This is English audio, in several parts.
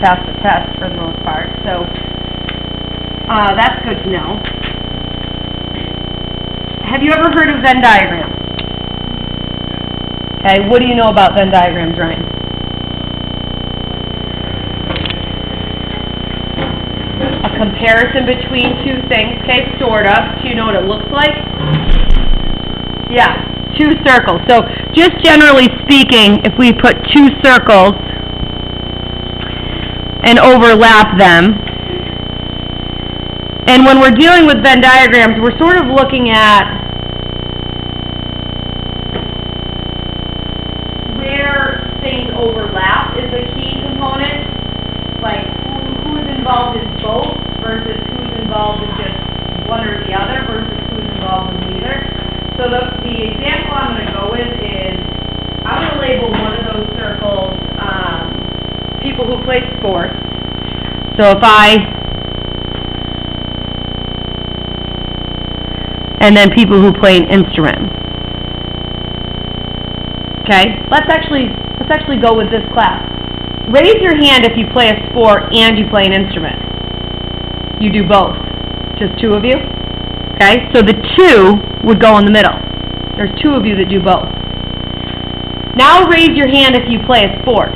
pass the test for the most part, so that's good to know. Have you ever heard of Venn diagrams? Okay, what do you know about Venn diagrams, Ryan? A comparison between two things, okay, sort of. Do you know what it looks like? Yeah, two circles. So, just generally speaking, if we put two circles and overlap them, and when we're dealing with Venn diagrams, we're sort of looking at where things overlap is a key component, like who's involved in both versus who's involved in just one or the other versus who's involved in neither. So the example I'm going to go with is, I'm going to label one of those circles people who play sports. So if and then people who play an instrument. Okay, let's actually go with this class. Raise your hand if you play a sport and you play an instrument. You do both. Just two of you? Okay, so the two would go in the middle. There's two of you that do both. Now raise your hand if you play a sport.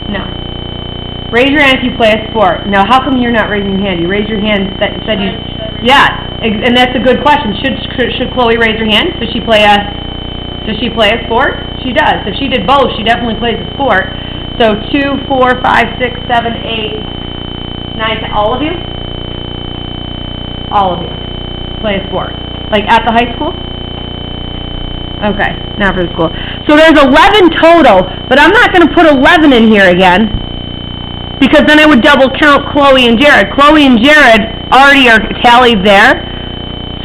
No. Raise your hand if you play a sport. Now, how come you're not raising your hand? You raised your hand that said you... Yeah, and that's a good question. Should Chloe raise her hand? Does she play a sport? She does. If she did both, she definitely plays a sport. So 2, 4, 5, 6, 7, 8, 9, 10. All of you? All of you play a sport. Like at the high school? Okay, not for the school. So there's 11 total, but I'm not going to put 11 in here again, because then I would double count Chloe and Jared. Chloe and Jared already are tallied there.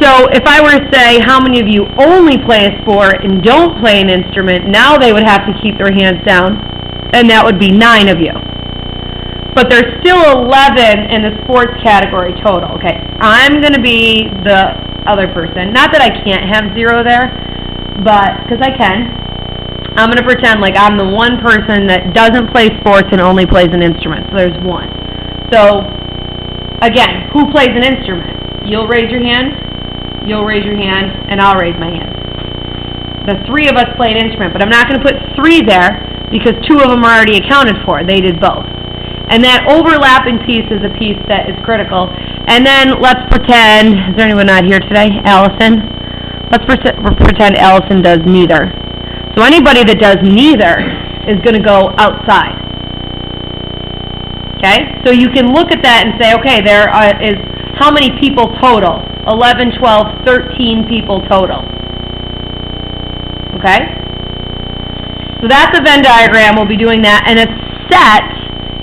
So if I were to say how many of you only play a sport and don't play an instrument, now they would have to keep their hands down, and that would be 9 of you. But there's still 11 in the sports category total. Okay, I'm going to be the other person. Not that I can't have 0 there, but because I can. I'm going to pretend like I'm the one person that doesn't play sports and only plays an instrument. So there's 1. So, again, who plays an instrument? You'll raise your hand, you'll raise your hand, and I'll raise my hand. The 3 of us play an instrument, but I'm not going to put 3 there because 2 of them are already accounted for. They did both. And that overlapping piece is a piece that is critical. And then let's pretend, is there anyone not here today? Allison? Let's pretend Allison does neither. So anybody that does neither is going to go outside. Okay? So you can look at that and say, okay, there is how many people total? 11, 12, 13 people total. Okay? So that's a Venn diagram. We'll be doing that. And a set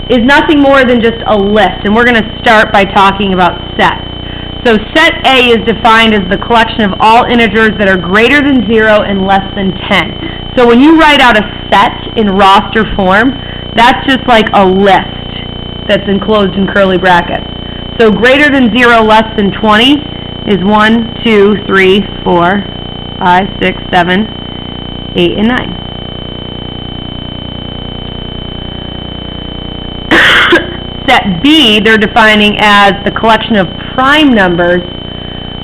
is nothing more than just a list. And we're going to start by talking about sets. So set A is defined as the collection of all integers that are greater than 0 and less than 10. So when you write out a set in roster form, that's just like a list that's enclosed in curly brackets. So greater than 0, less than 20 is 1, 2, 3, 4, 5, 6, 7, 8, and 9. Set B, they're defining as the collection of prime numbers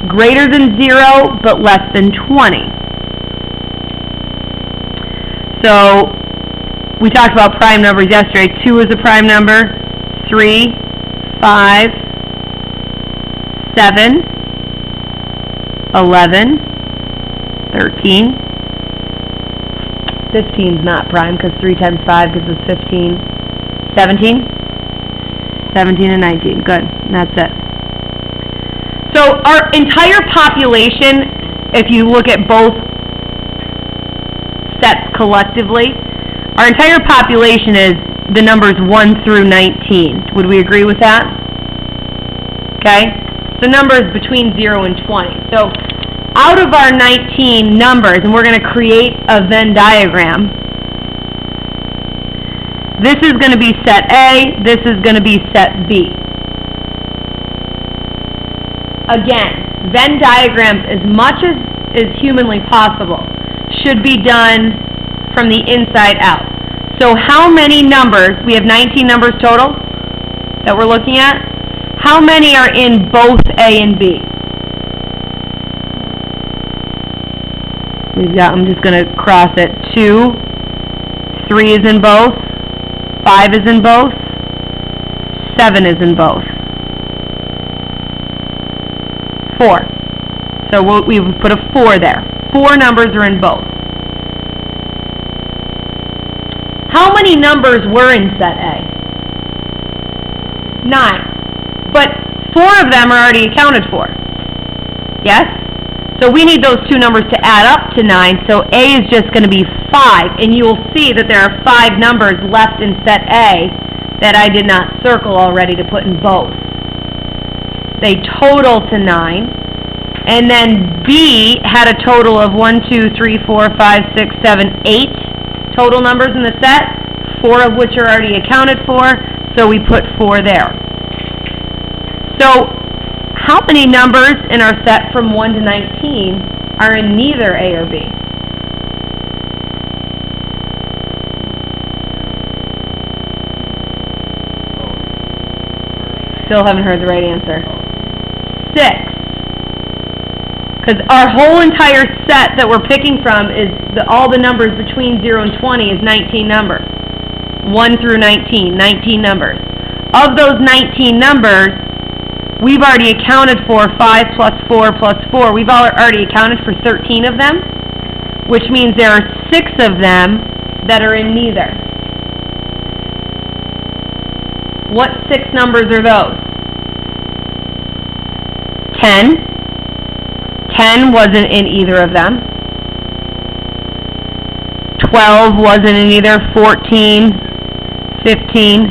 greater than 0 but less than 20. So we talked about prime numbers yesterday. 2 is a prime number, 3, 5, 7, 11, 13. 15 is not prime because 3 times 5 gives us 15. 17? 17 and 19. Good. And that's it. So our entire population, if you look at both sets collectively, our entire population is the numbers 1 through 19. Would we agree with that? Okay? So numbers between 0 and 20. So out of our 19 numbers, and we're going to create a Venn diagram, this is going to be set A, this is going to be set B. Again, Venn diagrams, as much as is humanly possible, should be done from the inside out. So how many numbers, we have 19 numbers total that we're looking at, how many are in both A and B? We've got, I'm just going to cross it, 2, 3 is in both, 5 is in both, 7 is in both, 4. So we put a 4 there. 4 numbers are in both. How many numbers were in set A? 9. But 4 of them are already accounted for. Yes? So we need those 2 numbers to add up to 9, so A is just going to be 5. And you will see that there are 5 numbers left in set A that I did not circle already to put in both. They total to 9. And then B had a total of 1, 2, 3, 4, 5, 6, 7, 8 total numbers in the set, 4 of which are already accounted for, so we put 4 there. So, how many numbers in our set from 1 to 19 are in neither A or B? Still haven't heard the right answer. 6. Because our whole entire set that we're picking from is all the numbers between 0 and 20 is 19 numbers. 1 through 19, 19 numbers. Of those 19 numbers, we've already accounted for 5 plus 4 plus 4. We've already accounted for 13 of them, which means there are 6 of them that are in neither. What 6 numbers are those? 10. 10 wasn't in either of them. 12 wasn't in either. 14, 15,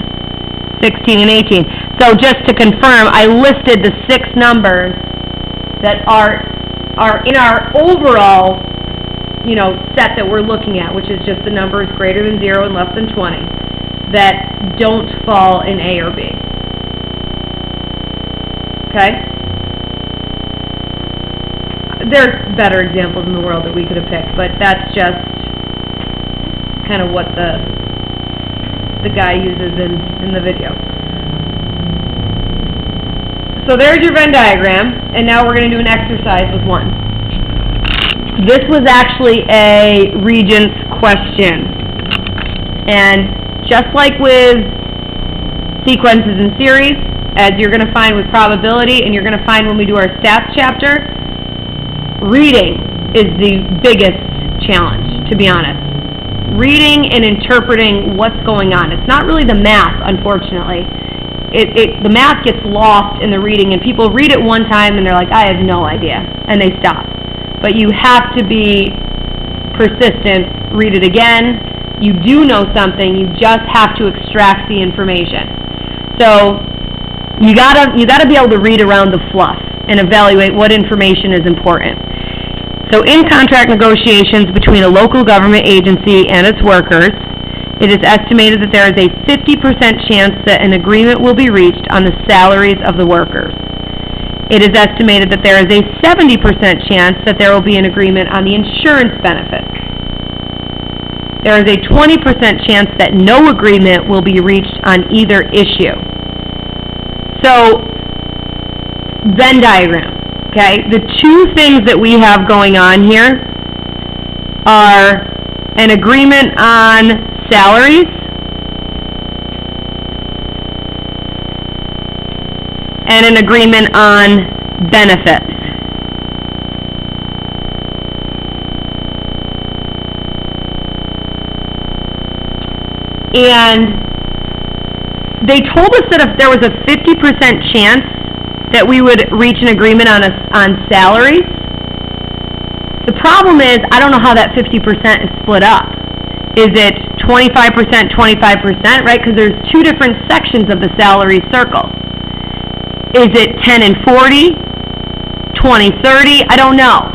16, and 18. So just to confirm, I listed the 6 numbers that are in our overall, set that we're looking at, which is just the numbers greater than 0 and less than 20, that don't fall in A or B. Okay? There's better examples in the world that we could have picked, but that's just kind of what the guy uses in the video. So there's your Venn diagram, and now we're going to do an exercise with 1. This was actually a Regents question, and just like with sequences and series, as you're going to find with probability, and you're going to find when we do our stats chapter, reading is the biggest challenge, to be honest. Reading and interpreting what's going on. It's not really the math, unfortunately. The math gets lost in the reading, and people read it one time and they're like, I have no idea, and they stop. But you have to be persistent, read it again. You do know something, you just have to extract the information. So you gotta be able to read around the fluff and evaluate what information is important. So in contract negotiations between a local government agency and its workers, it is estimated that there is a 50% chance that an agreement will be reached on the salaries of the workers. It is estimated that there is a 70% chance that there will be an agreement on the insurance benefits. There is a 20% chance that no agreement will be reached on either issue. So, Venn diagram. Okay, the 2 things that we have going on here are an agreement on salaries and an agreement on benefits. And they told us that if there was a 50% chance that we would reach an agreement on salaries. The problem is, I don't know how that 50% is split up. Is it 25%, 25%, right? Because there's 2 different sections of the salary circle. Is it 10 and 40, 20, 30? I don't know.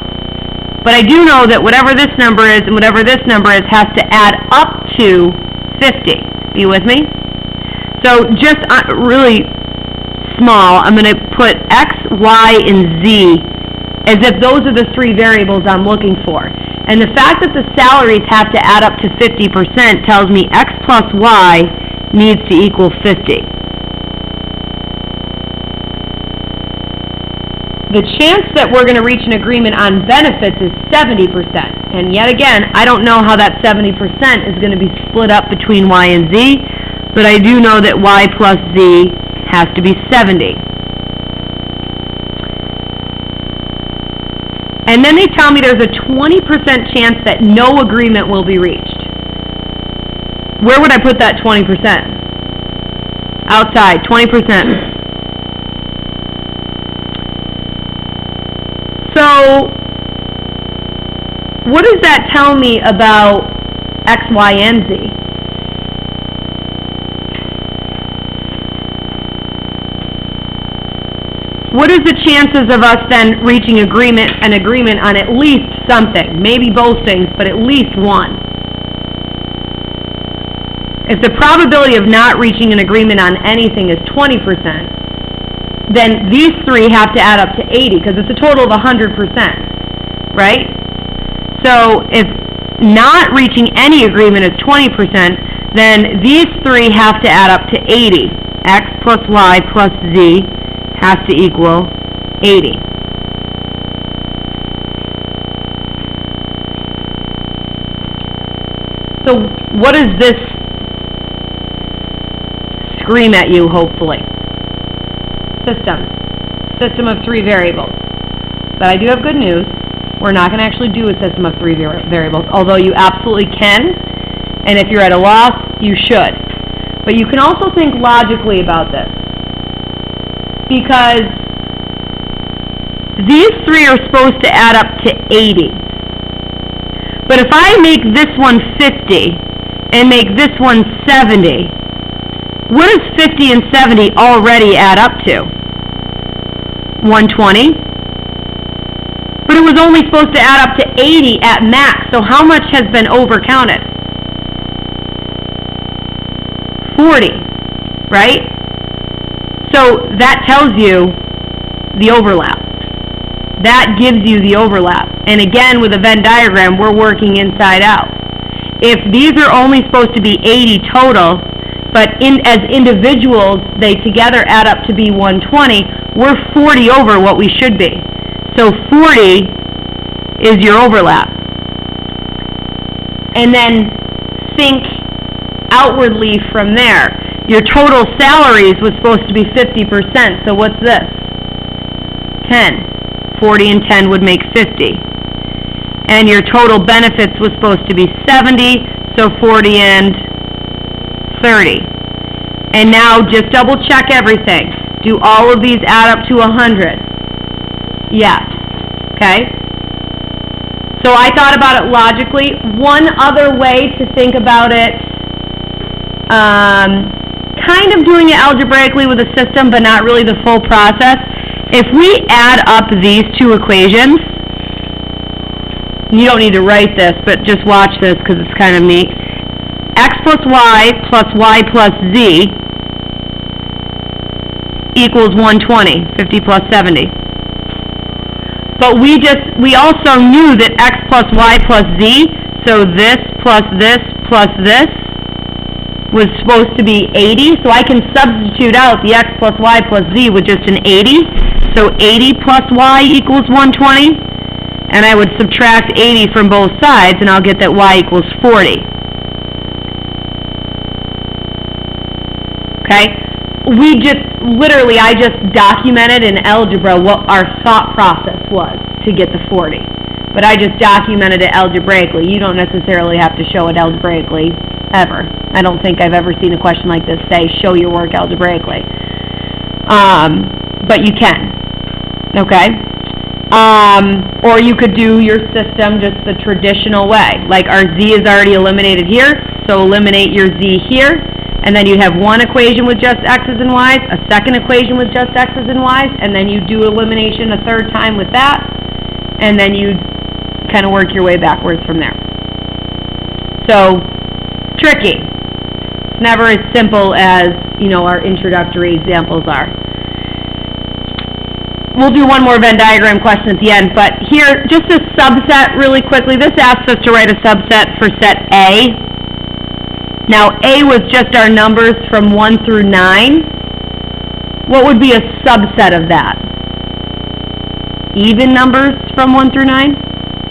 But I do know that whatever this number is and whatever this number is has to add up to 50. Are you with me? So just really small, I'm going to put X, Y, and Z as if those are the three variables I'm looking for. And the fact that the salaries have to add up to 50% tells me X plus Y needs to equal 50. The chance that we're going to reach an agreement on benefits is 70%. And yet again, I don't know how that 70% is going to be split up between Y and Z, but I do know that Y plus Z has to be 70. And then they tell me there's a 20% chance that no agreement will be reached. Where would I put that 20%? Outside, 20%. So, what does that tell me about X, Y, and Z? What is the chances of us then reaching an agreement on at least something? Maybe both things, but at least one. If the probability of not reaching an agreement on anything is 20%, then these three have to add up to 80, because it's a total of 100%, right? So if not reaching any agreement is 20%, then these three have to add up to 80. X plus Y plus Z has to equal 80. So what does this scream at you, hopefully? System of three variables. But I do have good news. We're not going to actually do a system of three variables, although you absolutely can, and if you're at a loss, you should. But you can also think logically about this, because these three are supposed to add up to 80. But if I make this one 50 and make this one 70, what does 50 and 70 already add up to? 120? But it was only supposed to add up to 80 at max, so how much has been overcounted? 40, right? So that tells you the overlap. That gives you the overlap. And again, with a Venn diagram, we're working inside out. If these are only supposed to be 80 total, but as individuals, they together add up to be 120, we're 40 over what we should be. So 40 is your overlap. And then think outwardly from there. Your total salaries was supposed to be 50%, so what's this? 10. 40 and 10 would make 50. And your total benefits was supposed to be 70, so 40 and 30. And now just double check everything. Do all of these add up to 100? Yes. Okay? So I thought about it logically. One other way to think about it, kind of doing it algebraically with a system, but not really the full process. If we add up these two equations, you don't need to write this, but just watch this because it's kind of neat. X plus Y plus Z equals 120, 50 plus 70. But we also knew that X plus Y plus Z, so this plus this plus this, was supposed to be 80, so I can substitute out the X plus Y plus Z with just an 80. So 80 plus Y equals 120, and I would subtract 80 from both sides, and I'll get that Y equals 40. Okay? I just documented in algebra what our thought process was to get the 40. But I just documented it algebraically. You don't necessarily have to show it algebraically, ever. I don't think I've ever seen a question like this say, show your work algebraically. But you can. Okay? Or you could do your system just the traditional way. Like our Z is already eliminated here, so eliminate your Z here. And then you have one equation with just X's and Y's, a second equation with just X's and Y's, and then you do elimination a third time with that, and then you kind of work your way backwards from there. So, tricky. It's never as simple as, our introductory examples are. we'll do one more Venn diagram question at the end, but here, just a subset really quickly. This asks us to write a subset for set A. Now, A was just our numbers from 1 through 9. What would be a subset of that? Even numbers from 1 through 9,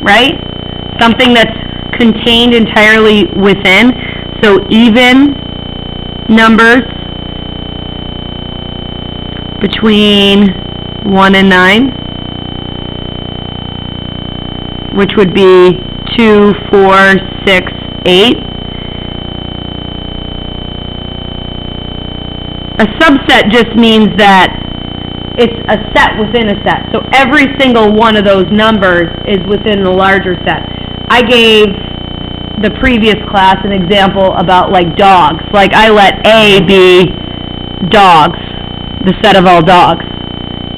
right? Something that's contained entirely within. So even numbers between 1 and 9, which would be 2, 4, 6, 8. A subset just means that it's a set within a set. So every single one of those numbers is within the larger set. I gave the previous class an example about like dogs. Like I let A be dogs, the set of all dogs.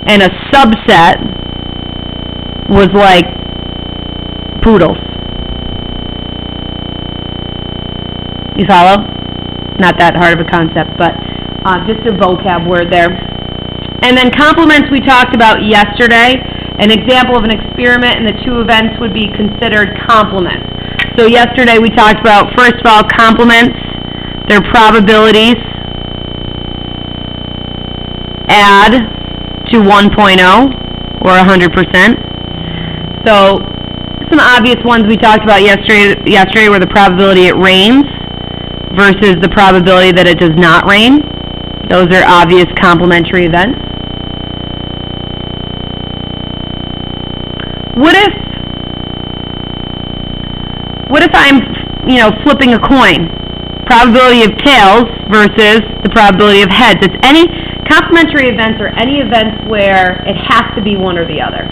And a subset was like poodles. You follow? Not that hard of a concept, but just a vocab word there. And then complements we talked about yesterday. An example of an experiment and the two events would be considered complements. So yesterday we talked about, first of all, complements, their probabilities add to 1.0 or 100%. So some obvious ones we talked about yesterday were the probability it rains versus the probability that it does not rain. Those are obvious complementary events. What if I'm, flipping a coin? Probability of tails versus the probability of heads. It's any complementary events or any events where it has to be one or the other.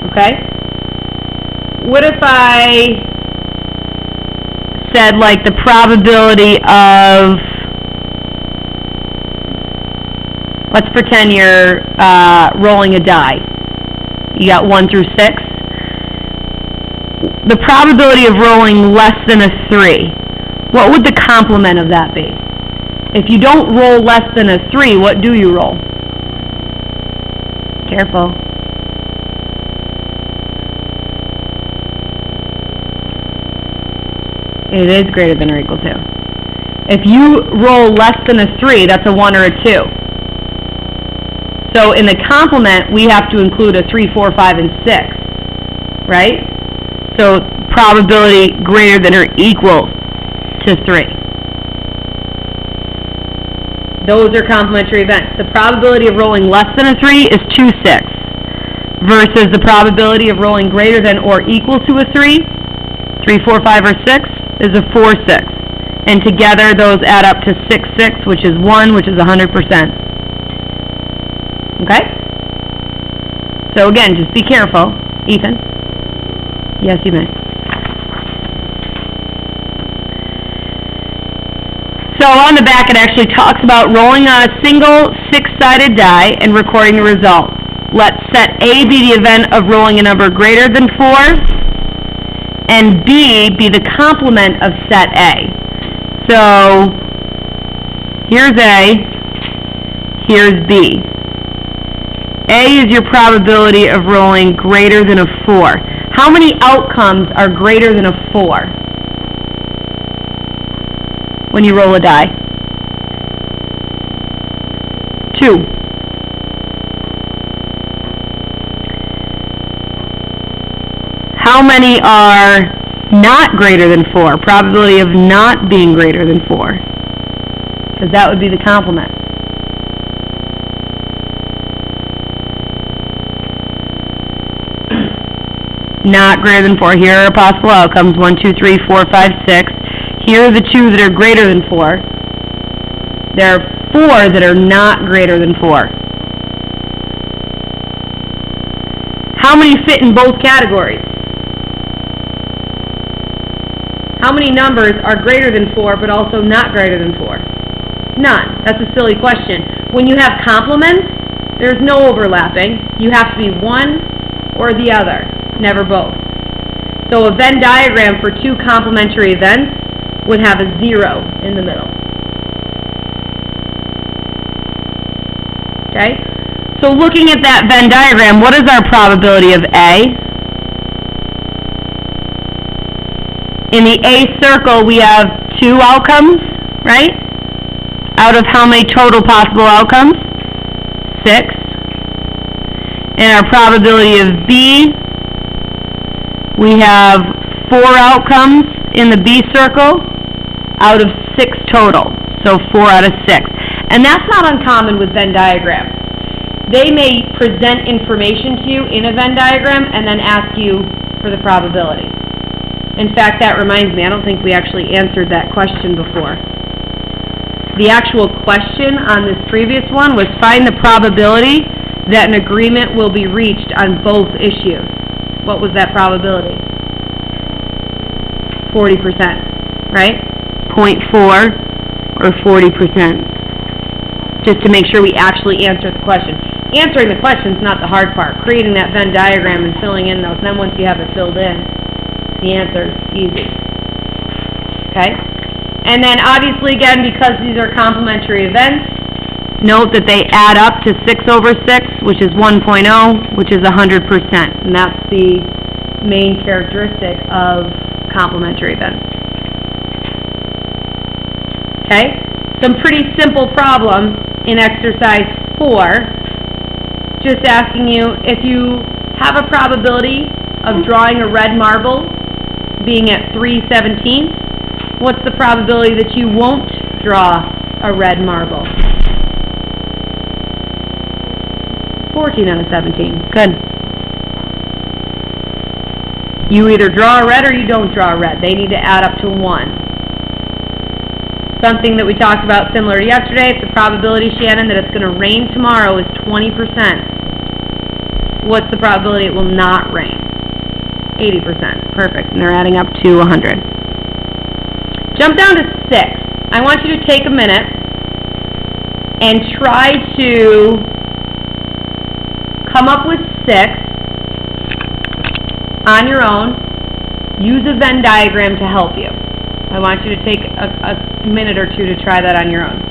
Okay? What if I said like the probability of, let's pretend you're rolling a die. You got 1 through 6. The probability of rolling less than a 3, what would the complement of that be? If you don't roll less than a 3, what do you roll? Careful. It is greater than or equal to. If you roll less than a 3, that's a 1 or a 2. So in the complement, we have to include a 3, 4, 5, and 6, right? So probability greater than or equal to 3. Those are complementary events. The probability of rolling less than a 3 is 2, 6, versus the probability of rolling greater than or equal to a 3, 3, 4, 5, or 6, is a 4, 6. And together those add up to 6, 6, which is 1, which is 100%. Okay? So again, just be careful. Ethan? Yes, you may. So on the back it actually talks about rolling on a single 6-sided die and recording the result. Let set A be the event of rolling a number greater than 4, and B be the complement of set A. So here's A, here's B. A is your probability of rolling greater than a 4. How many outcomes are greater than a 4 when you roll a die? 2. How many are not greater than 4? Probability of not being greater than 4. Because that would be the complement. Not greater than 4. Here are possible outcomes. 1, 2, 3, 4, 5, 6. Here are the 2 that are greater than 4. There are 4 that are not greater than 4. How many fit in both categories? How many numbers are greater than 4 but also not greater than 4? None. That's a silly question. When you have complements, there's no overlapping. You have to be one or the other. Never both. So a Venn diagram for 2 complementary events would have a 0 in the middle. Okay? So looking at that Venn diagram, what is our probability of A? In the A circle, we have 2 outcomes, right? Out of how many total possible outcomes? 6. And our probability of B, we have 4 outcomes in the B circle out of 6 total. So 4 out of 6. And that's not uncommon with Venn diagrams. They may present information to you in a Venn diagram and then ask you for the probability. In fact, that reminds me, I don't think we actually answered that question before. The actual question on this previous one was find the probability that an agreement will be reached on both issues. What was that probability? 40%, right? 0.4 or 40%. Just to make sure we actually answer the question. Answering the question is not the hard part. Creating that Venn diagram and filling in those. And then once you have it filled in, the answer is easy. Okay? And then obviously, again, because these are complementary events, note that they add up to 6 over 6, which is 1.0, which is 100%. And that's the main characteristic of complementary events. Okay? Some pretty simple problem in exercise 4. Just asking you, if you have a probability of drawing a red marble being at 3/17, what's the probability that you won't draw a red marble? 14 out of 17. Good. You either draw a red or you don't draw a red. They need to add up to 1. Something that we talked about similar to yesterday, it's the probability, Shannon, that it's going to rain tomorrow is 20%. What's the probability it will not rain? 80%. Perfect. And they're adding up to 100. Jump down to 6. I want you to take a minute and try to come up with 6 on your own. Use a Venn diagram to help you. I want you to take a minute or 2 to try that on your own.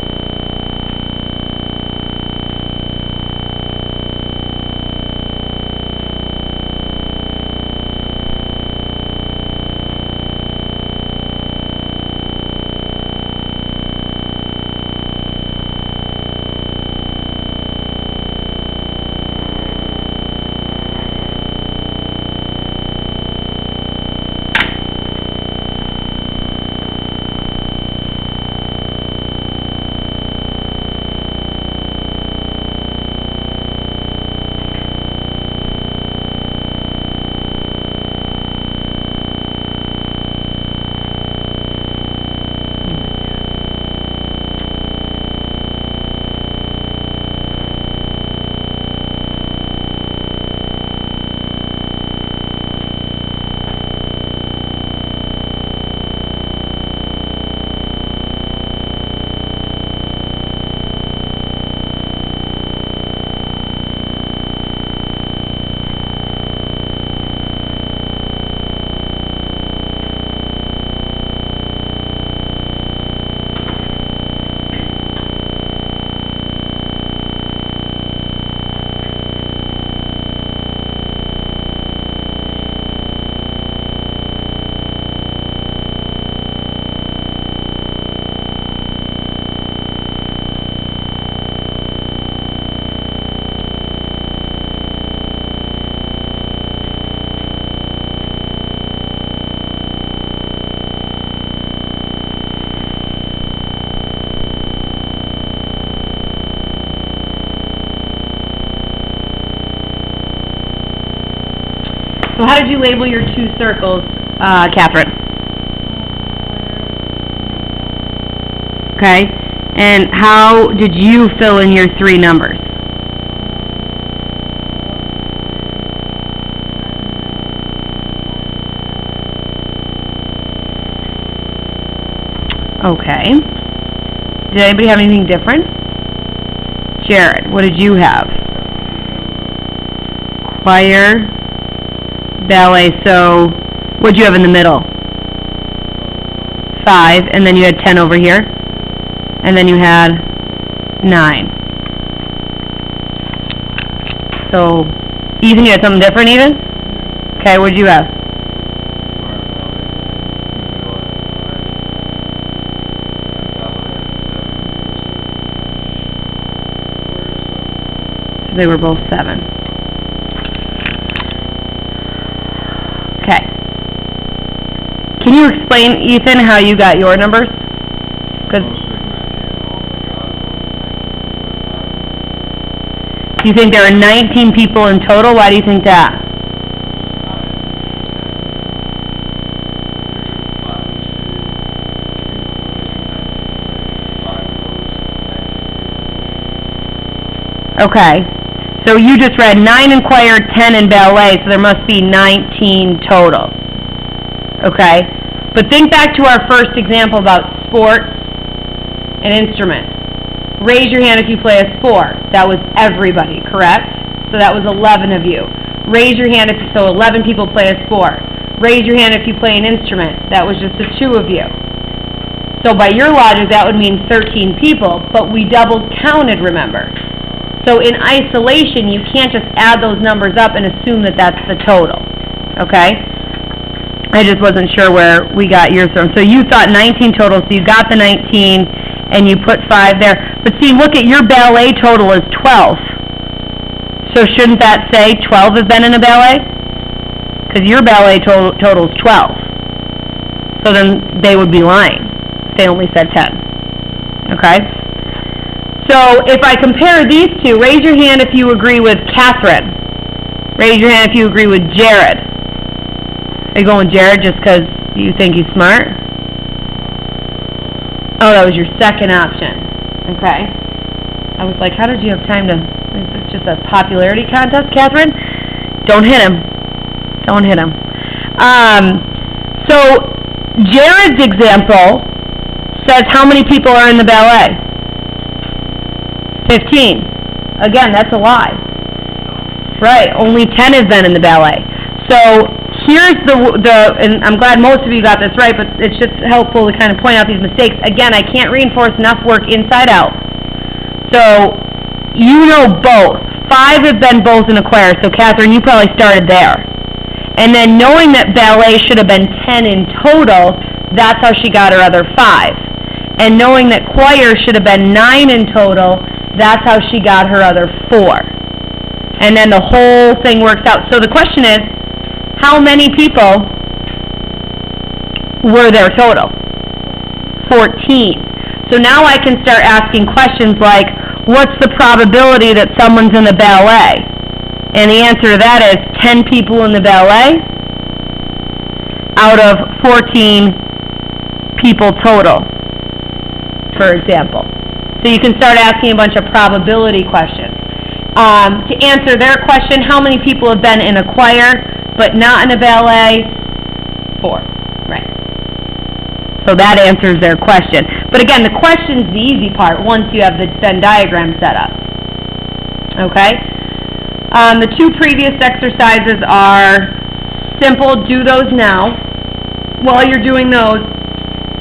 So how did you label your 2 circles, Catherine? Okay. And how did you fill in your 3 numbers? Okay. Did anybody have anything different? Jared, what did you have? Choir, ballet, so what did you have in the middle? 5, and then you had 10 over here, and then you had 9. So, Ethan, you had something different even? Okay, what'd you have? So they were both 7. Okay. Can you explain, Ethan, how you got your numbers? 'Cause you think there are 19 people in total? Why do you think that? Okay. So you just read 9 in choir, 10 in ballet, so there must be 19 total. Okay? But think back to our first example about sports and instruments. Raise your hand if you play a sport. That was everybody, correct? So that was 11 of you. Raise your hand if, so 11 people play a sport. Raise your hand if you play an instrument. That was just the 2 of you. So by your logic, that would mean 13 people, but we double counted, remember? So in isolation, you can't just add those numbers up and assume that that's the total, okay? I just wasn't sure where we got yours from. So you thought 19 total, so you got the 19, and you put 5 there. But see, look at your ballet total is 12. So shouldn't that say 12 have been in a ballet? Because your ballet total is 12. So then they would be lying if they only said 10, okay? So if I compare these two, raise your hand if you agree with Catherine. Raise your hand if you agree with Jared. Are you going with Jared just because you think he's smart? Oh, that was your second option. Okay. I was like, how did you have time to... Is this just a popularity contest, Catherine? Don't hit him. Don't hit him. So Jared's example says how many people are in the ballet? 15. Again, that's a lie. Right, only 10 has been in the ballet. So here's and I'm glad most of you got this right, but it's just helpful to kind of point out these mistakes. Again, I can't reinforce enough work inside out. So you know both. 5 have been both in a choir, so Catherine, you probably started there. And then knowing that ballet should have been 10 in total, that's how she got her other 5. And knowing that choir should have been 9 in total, that's how she got her other 4. And then the whole thing works out. So the question is, how many people were there total? 14. So now I can start asking questions like, what's the probability that someone's in the ballet? And the answer to that is 10 people in the ballet out of 14 people total, for example. So you can start asking a bunch of probability questions. To answer their question, how many people have been in a choir but not in a ballet? 4. Right. So that answers their question. But again, the question's the easy part once you have the Venn diagram set up. Okay? The 2 previous exercises are simple. Do those now. While you're doing those,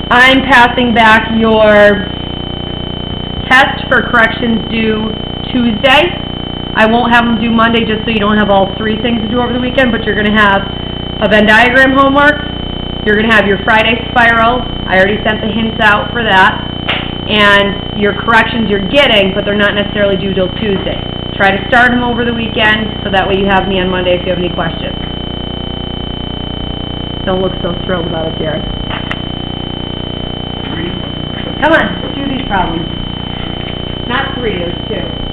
I'm passing back your test for corrections due Tuesday. I won't have them due Monday just so you don't have all 3 things to do over the weekend, but you're going to have a Venn diagram homework. You're going to have your Friday spiral. I already sent the hints out for that. And your corrections you're getting, but they're not necessarily due till Tuesday. Try to start them over the weekend so that way you have me on Monday if you have any questions. Don't look so thrilled about it, Jared. Come on, let's do these problems. Not 3, there's 2.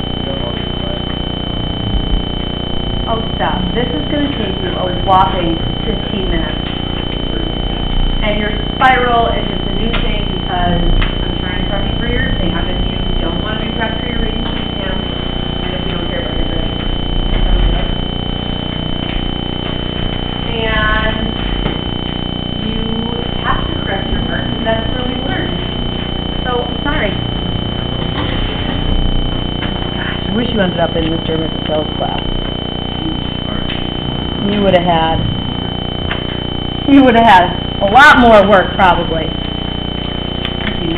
Oh, stop. This is going to take you a whopping 15 minutes. And your spiral is just a new thing because I'm trying to prep you for your exam. If you don't want to be prepped for your reading exam, and if you don't care about your reading, and you have to correct your work because that's where we learn. So, sorry. Gosh, I wish you ended up in Mr. and Mrs. Hill's class. You would have had a lot more work, probably. You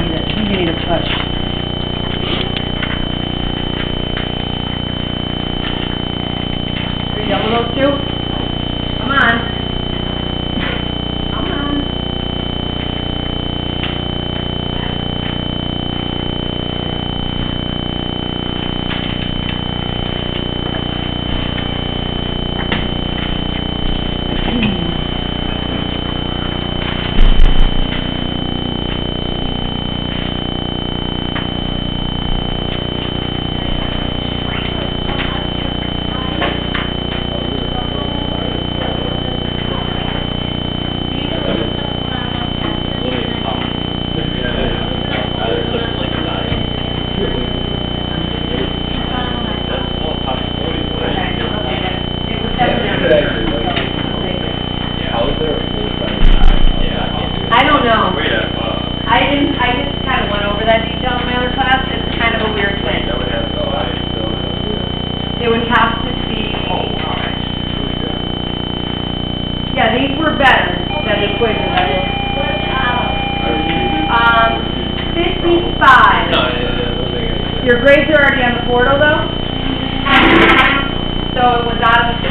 need a push. your grades are already on the portal though? So it was out of the